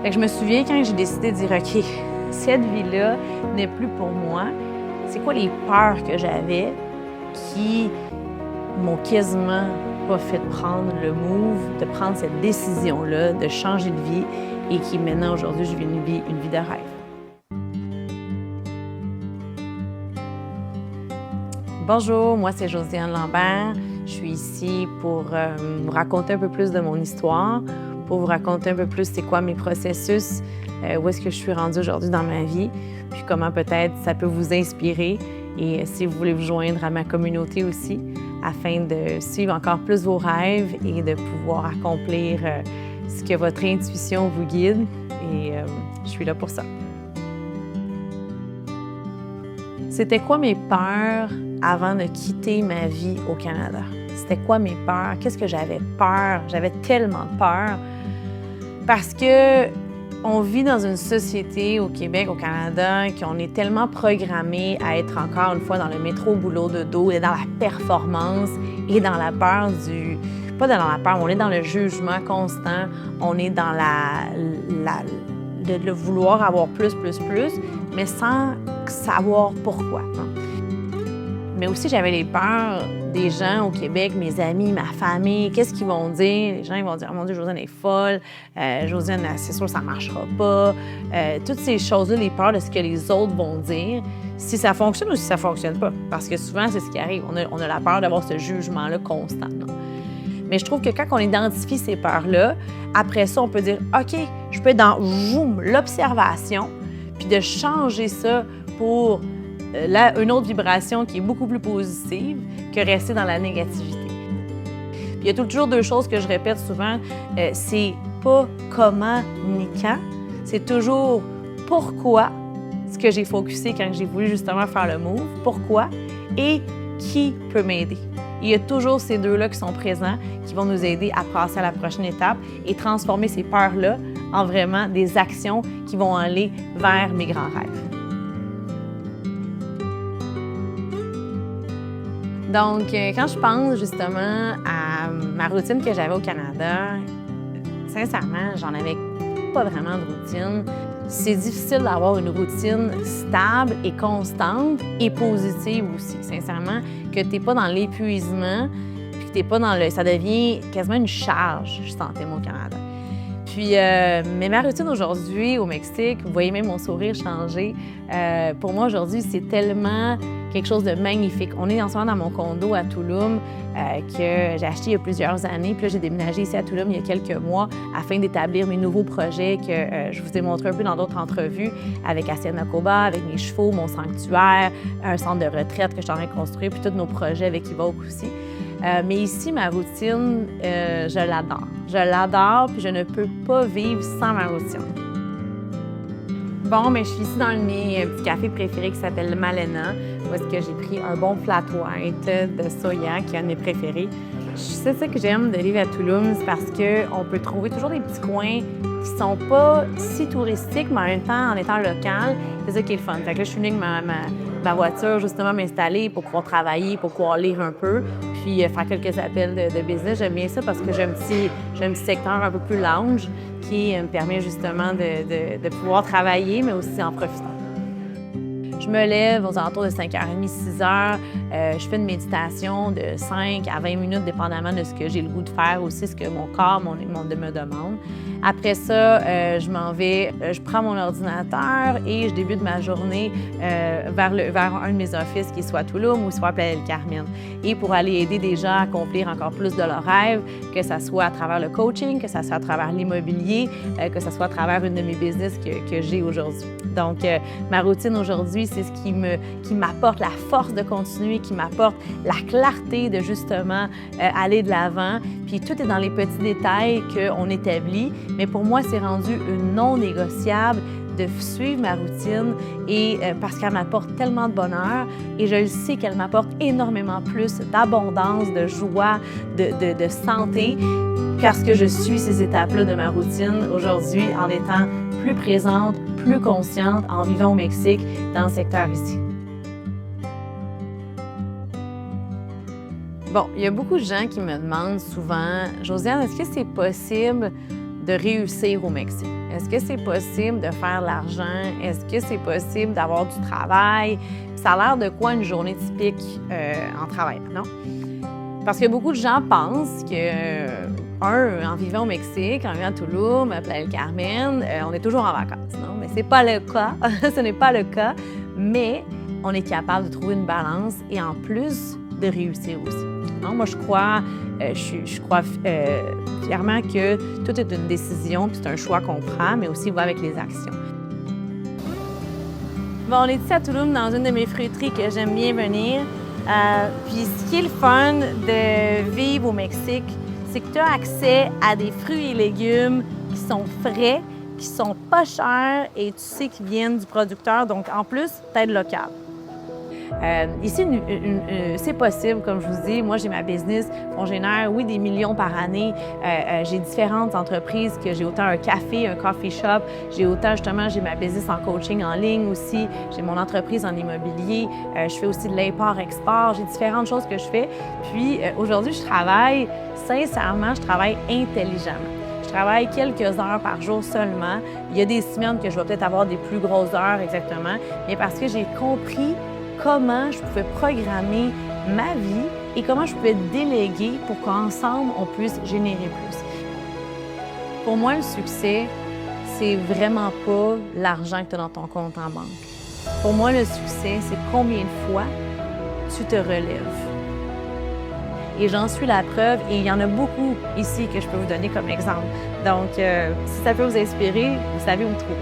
Fait que je me souviens quand j'ai décidé de dire « OK, cette vie-là n'est plus pour moi », c'est quoi les peurs que j'avais qui m'ont quasiment pas fait prendre le move, de prendre cette décision-là, de changer de vie et qui maintenant, aujourd'hui, je vis une vie de rêve. Bonjour, moi c'est Josiane Lambert. Je suis ici pour vous raconter un peu plus de mon histoire, pour vous raconter un peu plus c'est quoi mes processus, où est-ce que je suis rendue aujourd'hui dans ma vie, puis comment peut-être ça peut vous inspirer et si vous voulez vous joindre à ma communauté aussi, afin de suivre encore plus vos rêves et de pouvoir accomplir ce que votre intuition vous guide. Et je suis là pour ça. C'était quoi mes peurs avant de quitter ma vie au Canada? C'était quoi mes peurs? Qu'est-ce que j'avais peur? J'avais tellement peur parce que on vit dans une société au Québec, au Canada, qu'on est tellement programmé à être encore une fois dans le métro boulot de dos et dans la performance et dans la peur du... Pas dans la peur, on est dans le jugement constant, on est dans de vouloir avoir plus, mais sans savoir pourquoi. Hein. Mais aussi, j'avais les peurs des gens au Québec, mes amis, ma famille. Qu'est-ce qu'ils vont dire? Les gens ils vont dire « Oh mon Dieu, Josiane est folle. Josiane, c'est sûr, ça ne marchera pas. » Toutes ces choses-là, les peurs de ce que les autres vont dire, si ça fonctionne ou si ça ne fonctionne pas. Parce que souvent, c'est ce qui arrive. On a la peur d'avoir ce jugement-là constant. Non? Mais je trouve que quand on identifie ces peurs-là, après ça, on peut dire « OK, je peux être dans l'observation, puis de changer ça pour une autre vibration qui est beaucoup plus positive que rester dans la négativité. » Puis il y a toujours deux choses que je répète souvent, c'est pas comment ni quand, c'est toujours pourquoi, ce que j'ai focusé quand j'ai voulu justement faire le move, pourquoi et qui peut m'aider. Il y a toujours ces deux-là qui sont présents, qui vont nous aider à passer à la prochaine étape et transformer ces peurs-là en vraiment des actions qui vont aller vers mes grands rêves. Donc, quand je pense justement à ma routine que j'avais au Canada, sincèrement, j'en avais pas vraiment de routine. C'est difficile d'avoir une routine stable et constante et positive aussi. Sincèrement, que tu n'es pas dans l'épuisement, puis que tu n'es pas dans le... Ça devient quasiment une charge, je sentais, moi, au Canada. Puis, mais ma routine aujourd'hui au Mexique, vous voyez même mon sourire changer. Pour moi, aujourd'hui, c'est tellement quelque chose de magnifique. On est en ce moment dans mon condo à Tulum que j'ai acheté il y a plusieurs années. Puis là, j'ai déménagé ici à Tulum il y a quelques mois afin d'établir mes nouveaux projets que je vous ai montré un peu dans d'autres entrevues avec Hacienda Coba, avec mes chevaux, mon sanctuaire, un centre de retraite que je suis en train de construire, puis tous nos projets avec Evoke aussi. Mais ici, ma routine, je l'adore. Je l'adore, puis je ne peux pas vivre sans ma routine. Bon, mais je suis ici dans mes petits cafés préférés qui s'appelle le Malena, où est-ce que j'ai pris un bon flat white de soya, qui est un de mes préférés. C'est ça que j'aime de vivre à Tulum, c'est parce qu'on peut trouver toujours des petits coins qui sont pas si touristiques, mais en même temps, en étant local, c'est ça qui est le fun. Fait que là, je suis venue avec ma voiture, justement, m'installer pour pouvoir travailler, pour pouvoir lire un peu, puis faire quelques appels de business. J'aime bien ça parce que j'ai un petit secteur un peu plus lounge qui me permet justement de pouvoir travailler, mais aussi en profitant. Je me lève aux alentours de 5h30, 6h. Je fais une méditation de 5 à 20 minutes, dépendamment de ce que j'ai le goût de faire, aussi ce que mon corps me demande. Après ça, je prends mon ordinateur et je débute ma journée vers un de mes offices, qui est soit à Tulum ou soit à Playa del Carmen. Et pour aller aider des gens à accomplir encore plus de leurs rêves, que ce soit à travers le coaching, que ce soit à travers l'immobilier, que ce soit à travers une de mes business que j'ai aujourd'hui. Donc, ma routine aujourd'hui, c'est ce qui m'apporte la force de continuer, qui m'apporte la clarté de justement aller de l'avant. Puis tout est dans les petits détails qu'on établit, mais pour moi, c'est rendu une non négociable de suivre ma routine et parce qu'elle m'apporte tellement de bonheur et je le sais qu'elle m'apporte énormément plus d'abondance, de joie, de santé parce que je suis ces étapes-là de ma routine aujourd'hui en étant plus présente, plus consciente en vivant au Mexique dans le secteur ici. Bon, il y a beaucoup de gens qui me demandent souvent « Josiane, est-ce que c'est possible de réussir au Mexique? Est-ce que c'est possible de faire de l'argent? Est-ce que c'est possible d'avoir du travail? Ça a l'air de quoi une journée typique en travaillant, non? Parce que beaucoup de gens pensent que, en vivant au Mexique, en vivant à Tulum, à Playa del Carmen, on est toujours en vacances, non? Mais c'est pas le cas, ce n'est pas le cas, mais on est capable de trouver une balance et en plus de réussir aussi. Non? Moi, je crois fièrement que tout est une décision, puis c'est un choix qu'on prend, mais aussi va avec les actions. Bon, on est ici à Tulum dans une de mes fruiteries que j'aime bien venir. Puis ce qui est le fun de vivre au Mexique, c'est que tu as accès à des fruits et légumes qui sont frais, qui sont pas chers et tu sais qu'ils viennent du producteur, donc en plus, t'aides local. Ici, c'est possible, comme je vous dis. Moi, j'ai ma business. On génère, oui, des millions par année. J'ai différentes entreprises, que j'ai autant un café, un coffee shop. J'ai autant, justement, j'ai ma business en coaching en ligne aussi. J'ai mon entreprise en immobilier. Je fais aussi de l'import-export. J'ai différentes choses que je fais. Puis, aujourd'hui, je travaille, sincèrement, je travaille intelligemment. Je travaille quelques heures par jour seulement. Il y a des semaines que je vais peut-être avoir des plus grosses heures, exactement, mais parce que j'ai compris comment je pouvais programmer ma vie et comment je pouvais déléguer pour qu'ensemble, on puisse générer plus. Pour moi, le succès, c'est vraiment pas l'argent que tu as dans ton compte en banque. Pour moi, le succès, c'est combien de fois tu te relèves. Et j'en suis la preuve, et il y en a beaucoup ici que je peux vous donner comme exemple. Donc, si ça peut vous inspirer, vous savez où me trouver.